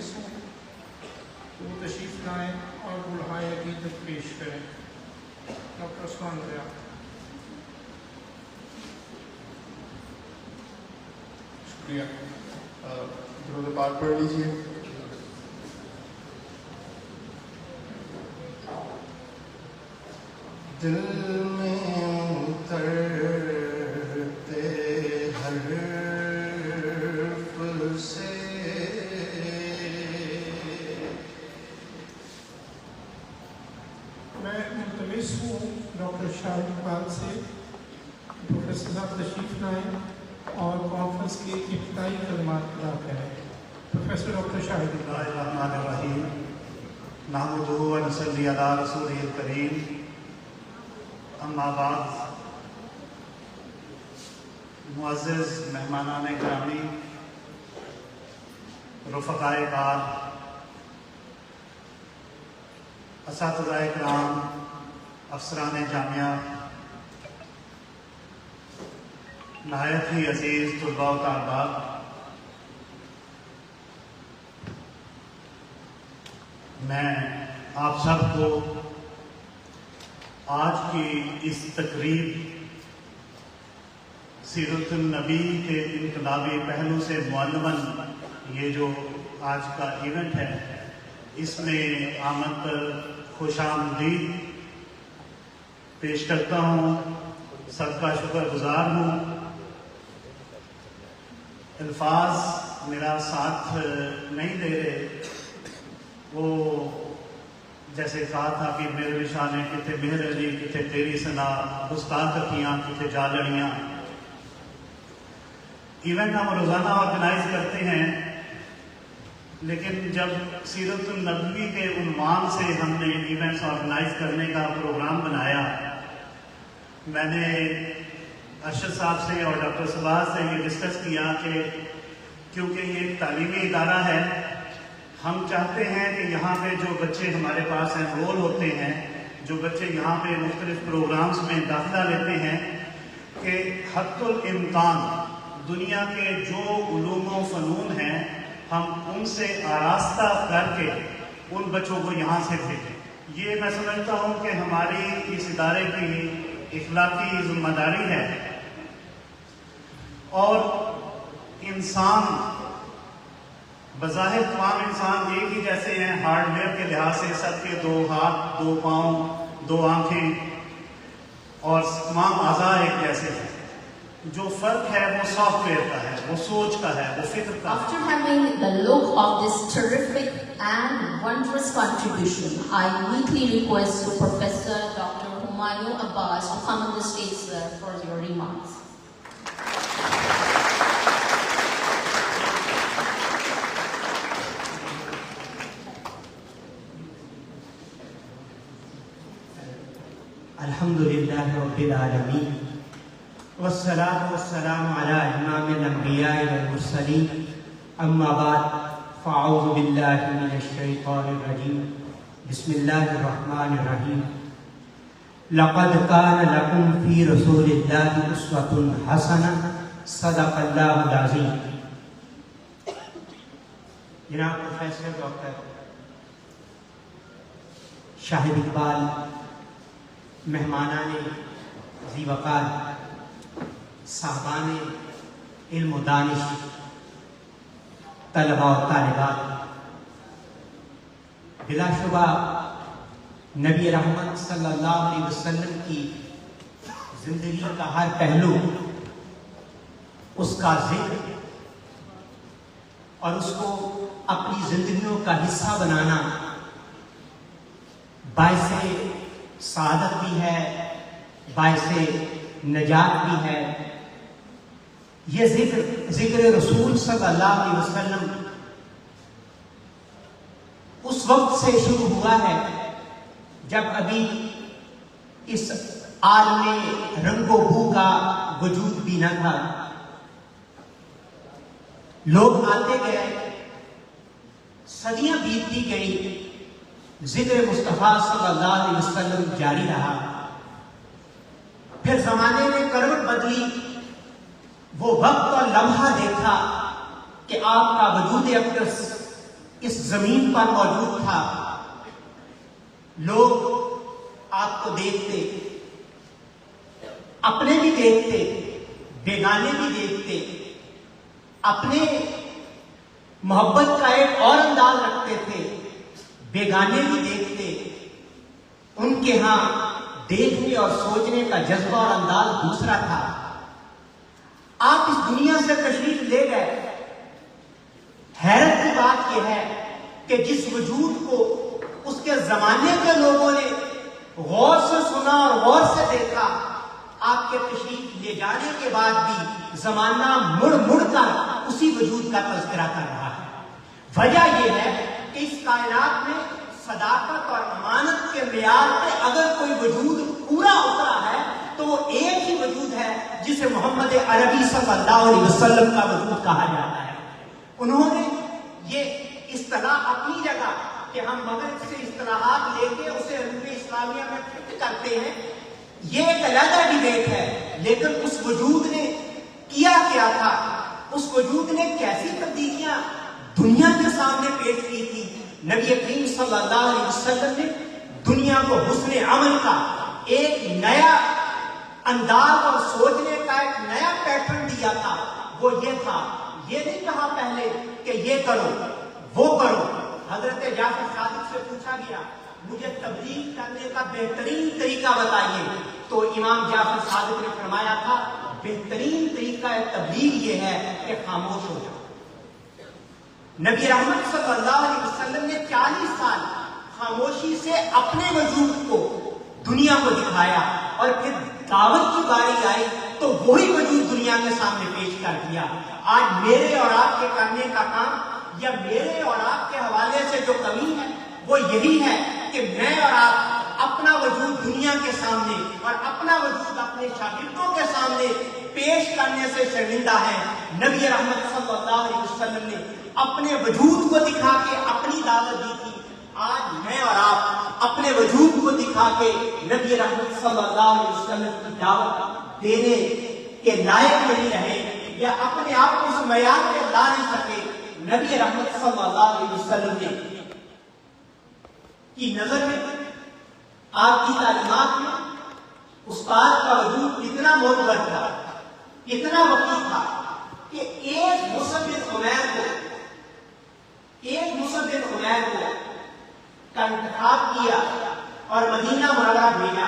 مجلس ہوں تو وہ تشریف لائیں اور بلہائے عقیدت پیش کریں. ڈاکٹر عثمان ضیاء. شکریہ. درود پاک پڑھ لیجیے. دل میں اترتے ہر حرف سے میں ملتمس ہوں ڈاکٹر شاہد اقبال سے پروفیسر صاحب تشریف لائیں اور کانفرنس کے ابتدائی کلمات ادا کریں. پروفیسر ڈاکٹر شاہد اقبال. الرحمن الرحیم. نحمدہ و نصلی علی رسولہ الکریم. اما بعد. معزز مہمانان گرامی، رفقائے کار، اساتذہ کرام، افسران جامعہ، نہایت ہی عزیز طلباء و طالبات، میں آپ سب کو آج کی اس تقریب سیرت النبی کے انقلابی پہلو سے معلماً یہ جو آج کا ایونٹ ہے اس میں آمد پر خوش آمدید پیش کرتا ہوں. سب کا شکر گزار ہوں. الفاظ میرا ساتھ نہیں دے رہے. وہ جیسے کہا تھا کہ میرے نشانے کتنے مہر علی کتنے تیری سنا گستاخ کیاں کتنے جا لڑیاں. ایونٹ ہم روزانہ آرگنائز کرتے ہیں، لیکن جب سیرت النبوی کے عنوان سے ہم نے ایونٹس آرگنائز کرنے کا پروگرام بنایا، میں نے ارشد صاحب سے اور ڈاکٹر صباح سے یہ ڈسکس کیا کہ کیونکہ یہ ایک تعلیمی ادارہ ہے، ہم چاہتے ہیں کہ یہاں پہ جو بچے ہمارے پاس انرول ہوتے ہیں، جو بچے یہاں پہ مختلف پروگرامز میں داخلہ لیتے ہیں، کہ حتی الامکان دنیا کے جو علوم و فنون ہیں ہم ان سے آراستہ کر کے ان بچوں کو یہاں سے بھیجیں. یہ میں سمجھتا ہوں کہ ہماری اس ادارے کی اخلاقی ذمہ داری ہے. اور انسان بظاہر تمام انسان ایک ہی جیسے ہیں، ہارڈ ویئر کے لحاظ سے سب کے 2 ہاتھ 2 پاؤں 2 آنکھیں اور تمام اعضاء ایک جیسے ہیں. جو فرق ہے وہ سافٹ ویئر کا ہے، وہ سوچ کا ہے، وہ فکر کا ہے. After having the look of this terrific and wondrous contribution, I weekly request to Professor Dr. Humayun Abbas to come on the stage, sir, for your remarks. الحمدللہ رب العالمین والصلاة والسلام علی امام الانبیاء والمرسلین. اما بعد فاعوذ باللہ من الشیطان الرجیم. بسم اللہ الرحمن الرحیم. لقد کان لکم فی رسول اللہ اسوۃ حسنہ. صدق اللہ العظیم. جناب پروفیسر ڈاکٹر شاہد اقبال، مہمانان ذی وقار، صاحبان علم و دانش، طلباء و طالبات، بلا شبہ نبی رحمت صلی اللہ علیہ وسلم کی زندگی کا ہر پہلو، اس کا ذکر اور اس کو اپنی زندگیوں کا حصہ بنانا باعث سعادت بھی ہے، باعث نجات بھی ہے. یہ ذکر رسول صلی اللہ علیہ وسلم اس وقت سے شروع ہوا ہے جب ابھی اس عالم رنگ و بو کا وجود بھی نہ تھا. لوگ آتے گئے، صدیاں بیتتی گئی، ذکر مصطفیٰ صلی اللہ علیہ وسلم جاری رہا. پھر زمانے نے کروٹ بدلی، وہ وقت اور لمحہ دیکھا کہ آپ کا وجود اقدس اس زمین پر موجود تھا، لوگ آپ کو دیکھتے، اپنے بھی دیکھتے، بیگانے بھی دیکھتے، اپنے محبت کا ایک اور انداز رکھتے تھے، بیگانے بھی دیکھتے، ان کے ہاں دیکھنے اور سوچنے کا جذبہ اور انداز دوسرا تھا۔ آپ اس دنیا سے تشریف لے گئے، حیرت کی بات یہ ہے کہ جس وجود کو اس کے زمانے کے لوگوں نے غور سے سنا اور غور سے دیکھا، آپ کے تشریف لے جانے کے بعد بھی زمانہ مڑ مڑ کر اسی وجود کا تذکرہ کر رہا ہے۔ وجہ یہ ہے کہ اس کائنات میں صداقت اور امانت کے معیار پہ اگر کوئی وجود پورا اترا ہے تو وہ ایک ہی وجود ہے جسے محمد عربی صلی اللہ علیہ وسلم کا وجود کہا جاتا ہے۔ انہوں نے یہ اصطلاح اپنی جگہ کہ ہم مغرب سے اصطلاحات لے کے اسے علوم اسلامیہ میں فٹ کرتے ہیں، یہ ایک علیحدہ ڈبیٹ ہے، لیکن اس وجود نے کیا کیا تھا، اس وجود نے کیسی تبدیلیاں دنیا کے سامنے پیش کی تھی۔ نبی کریم صلی اللہ علیہ وسلم نے دنیا کو حسن عمل کا ایک نیا انداز اور سوچنے کا ایک نیا پیٹرن دیا تھا۔ وہ یہ تھا، یہ نہیں کہا پہلے کہ یہ کرو وہ کرو۔ حضرت جعفر صادق سے پوچھا گیا مجھے تبلیغ کرنے کا بہترین طریقہ بتائیے، تو امام جعفر صادق نے فرمایا تھا بہترین طریقہ تبلیغ یہ ہے کہ خاموش ہو جاؤ۔ نبی رحمت صلی اللہ علیہ وسلم نے 40 سال خاموشی سے اپنے وجود کو دنیا کو دکھایا، اور پھر دعوت کی باری آئی تو وہی وجود دنیا کے سامنے پیش کر دیا۔ آج میرے اور آپ کے کرنے کا کام یا میرے اور آپ کے حوالے سے جو کمی ہے وہ یہی ہے کہ میں اور آپ اپنا وجود دنیا کے سامنے اور اپنا وجود اپنے شاگردوں کے سامنے پیش کرنے سے شرمندہ ہے۔ نبی رحمت صلی اللہ علیہ وسلم نے اپنے وجود کو دکھا کے اپنی دعوت دی تھی، آج میں اور آپ اپنے وجود کو دکھا کے نبی رحمت صلی اللہ علیہ وسلم کی دعوت دینے کے لائق نہیں رہے یا اپنے آپ کو اس معیار پہ لا نہیں سکے۔ نبی رحمت صلی اللہ علیہ وسلم نے کی نظر میں آپ کی تعلیمات میں استاد کا وجود اتنا معتبر تھا، اتنا وقتی تھا کہ ایک مصعب بن عمیر کو کا انتخاب کیا اور مدینہ منورہ بھیجا۔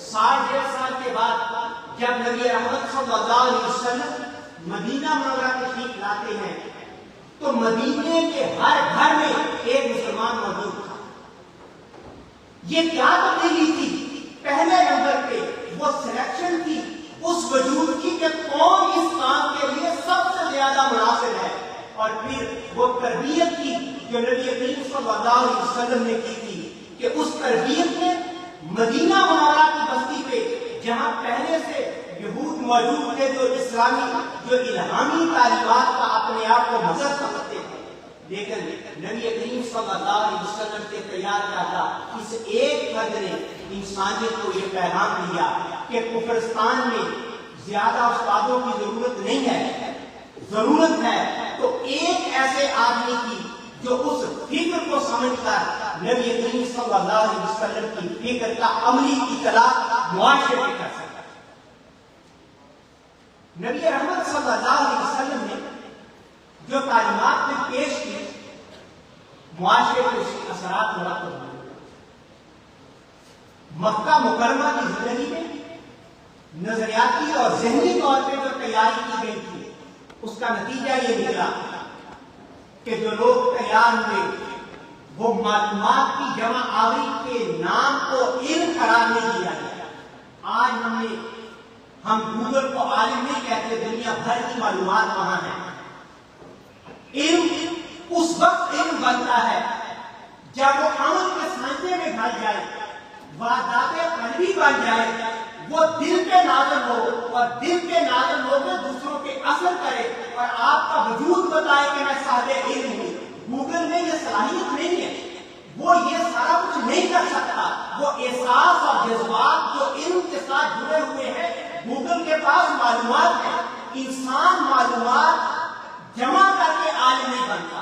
1.5 سال کے بعد جب نبی رحمت صلی اللہ علیہ وسلم مدینہ منورہ تشریف لاتے ہیں تو مدینے کے ہر گھر میں ایک مسلمان موجود تھا۔ یہ کیا تبدیلی تھی؟ پہلے نمبر پہ وہ سلیکشن تھی اس وجود کی کہ کون اس کام کے لیے سب سے زیادہ مناسب ہے، اور پھر وہ تربیت کی جو نبی کریم صلی اللہ علیہ وسلم نے کی تھی کہ اس تربیت نے مدینہ منورہ کی بستی پہ جہاں پہلے سے یہود موجود تھے جو اسلامی جو الہامی تعلیمات کا اپنے آپ کو مذہب سمجھتے تھے، لیکن نبی کریم صلی اللہ علیہ وسلم کے تیار کرتا اس ایک فرد نے انسانیت کو یہ پیغام دیا کہ کفرستان میں زیادہ استادوں کی ضرورت نہیں ہے، ضرورت ہے تو ایک ایسے آدمی کی جو اس فکر کو سمجھ کر نبی کریم صلی اللہ علیہ وسلم کی فکر کا عملی اطلاع معاشرے میں کر سکتا۔ نبی رحمت صلی اللہ علیہ وسلم نے جو تعلیمات میں پیش کی معاشرے کے اس کے اثرات مرتب ہوئے۔ مکہ مکرمہ کی زندگی میں نظریاتی اور ذہنی طور پہ جو تیاری کی گئی تھی اس کا نتیجہ یہ نکلا کہ جو لوگ تیار ہوئے وہ معلومات کی جمع آوری کے نام کو علم قرار نہیں دیا گیا۔ آج ہم گوگل کو عالم نہیں کہتے، دنیا بھر کی معلومات وہاں ہے۔ علم اس وقت علم بنتا ہے جب وہ عمل کے سانچے میں ڈھل جائے، واردات قلبی بن جائے، وہ دل پہ نازل ہو اور دل پہ نازل ہو کے دوسروں پہ اثر کرے اور آپ کا وجود بتائے کہ میں صاحب علم ہوں۔ گوگل میں یہ صلاحیت نہیں ہے، وہ یہ سارا کچھ نہیں کر سکتا۔ وہ احساس اور جذبات جو علم کے ساتھ جڑے ہوئے ہیں، گوگل کے پاس معلومات ہے۔ انسان معلومات جمع کر کے عالم نہیں بنتا،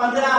15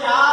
4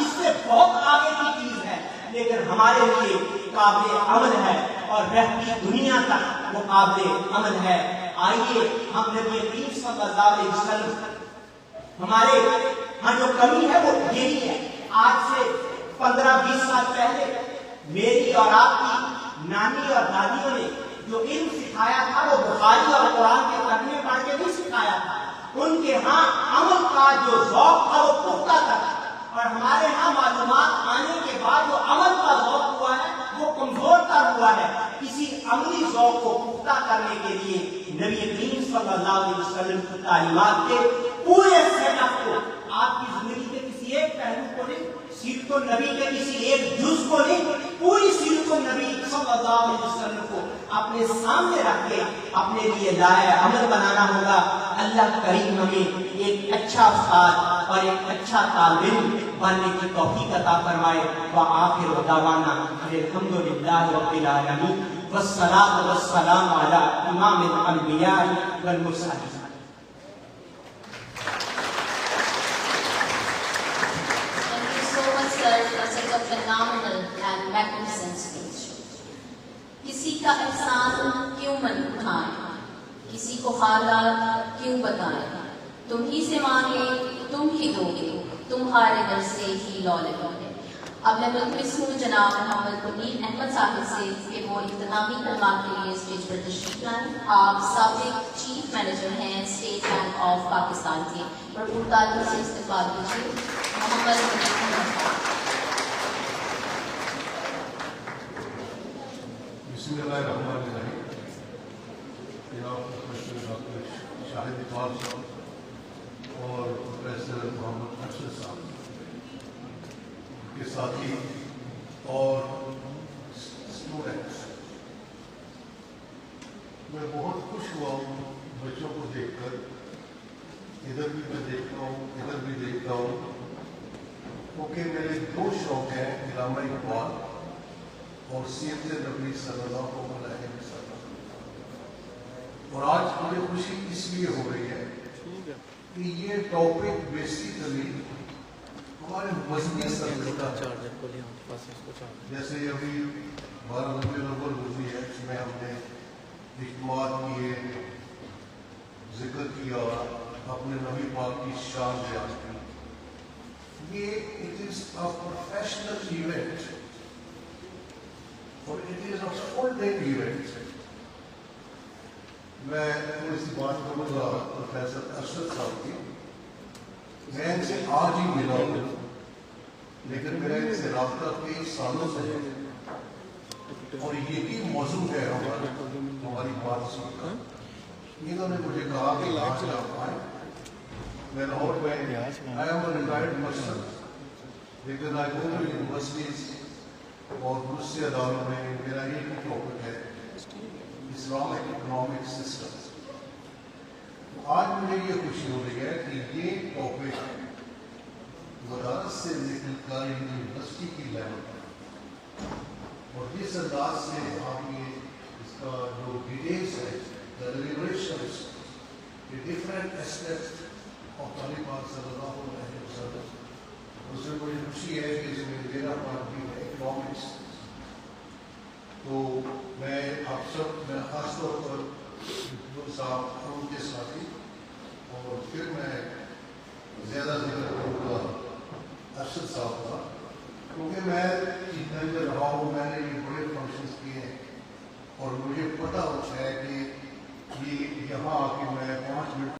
اس سے بہت آگے کی چیز ہے، لیکن ہمارے لیے قابل عمل ہے اور رہتی دنیا تک وہ قابل عمل ہے۔ آئیے ہم نبی کریم صلی اللہ علیہ وسلم، ہمارے ہاں جو کمی ہے وہ یہی ہے، آج سے 15-20 سال پہلے میری اور آپ کی نانی اور دادیوں نے جو علم سکھایا تھا وہ بخاری اور قرآن کے ترجمے پڑھ کے نہیں سکھایا تھا، ان کے ہاں عمل کا جو ذوق تھا وہ پختہ تھا، اور ہمارے ہاں معلومات آنے کے بعد جو عمل کا ذوق ہوا ہے وہ کمزور تر ہوا ہے۔ کسی عملی ذوق کو پختہ کرنے کے لیے نبی کریم صلی اللہ علیہ وسلم کی تعلیمات کے پورے سیٹ اپ کو، آپ کی زندگی کے کسی ایک پہلو کو نہیں، سیرت النبی کے کسی ایک جز کو نہیں، پوری سیرت النبی صلی اللہ علیہ وسلم کو اپنے سامنے رکھ کے اپنے لیے لائے عمل بنانا ہوگا۔ اللہ کریم ہمیں ایک اچھا استاد اور ایک اچھا طالب علم بننے کی توفیق عطا فرمائے۔ وآخر دعوانا الحمدللہ رب العالمین والصلاة والسلام علی امام الانبیاء والمرسلین۔ For such a phenomenal and magnificent speech. کسی کا احسان کیوں منائیں، کسی کو حالات کیوں بتائیں، تم ہی سے مانگے تم ہی دو گے، تمہارے در سے ہی لو لگو گے۔ اب میں ملتمس ہوں جناب محمد منیر احمد صاحب سے کہ وہ اختتامی کلمات کے لیے اسٹیج پر تشریف لائیں۔ آپ سابق چیف مینیجر ہیں اسٹیٹ بینک آف پاکستان کے، بھرپور تعلیم سے استقبال کیجیے محمد منیر احمد صاحب۔ بسم اللہ الرحمن الرحیم۔ جناب پروفیسر ڈاکٹر شاہد اقبال صاحب اور پروفیسر محمد ارشد صاحب کے ساتھی اور اسٹوڈنٹس، میں بہت خوش ہوا ہوں بچوں کو دیکھ کر، ادھر بھی میں دیکھتا ہوں ادھر بھی دیکھتا ہوں، کیونکہ میرے دو شوق ہیں، علامہ اقبال اور سیرت نبی صلی اللہ علیہ وسلم۔ اور آج مجھے خوشی اس لیے ہو رہی ہے کہ یہ ٹاپک بیسیکلی ہمارے مذہبی سبجیکٹ کا ہے، جیسے ابھی 12 ربیع الاول گزری ہے، اس میں ہم نے اجتماعات کیے، ذکر کیا، اپنے نبی پاک کی شان بیان کی۔ یہ it is a professional event اور it is a full day event. میں تھوڑی سی بات کروں گا پروفیسر ارشد صاحب کی۔ میں ان سے آج ہی ملا ہوں، لیکن میرا ان سے رابطہ کئی سالوں سے ہے اور یہی موضوع ہے ہماری بات چیت کا۔ انہوں نے مجھے کہا کہ آج آپ آئیں۔ میں لاہور میں I am a retired person لیکن I go to universities اور دوسرے اداروں میں میرا ایک ہی ٹاپک ہے اسلامک اکنامک سسٹم۔ آج مجھے یہ خوشی ہو رہی ہے کہ یہ ٹاپک وزارت سے نکل کر یونیورسٹی کی لیول پر، اور جس انداز سے آپ یہ اس کا جو ڈیٹیلس ہے، ڈیلیبریشنز، ڈفرینٹ اسپیکٹس آف نبی پاک صلی اللہ علیہ وسلم، اس میں بڑی خوشی ہے کہ اس میں میرا پارٹ بھی ہے اکنامکس۔ تو میں آپ سب، میں خاص طور پر صاحب اور ان کے ساتھی، اور پھر میں زیادہ ذکر کروں گا ارشد صاحب کا، کیونکہ میں چیف مینیجر رہا ہوں، میں نے یہ بڑے فنکشنز کیے ہیں اور مجھے پتہ ہے کہ یہ یہاں آ کے میں 5 منٹ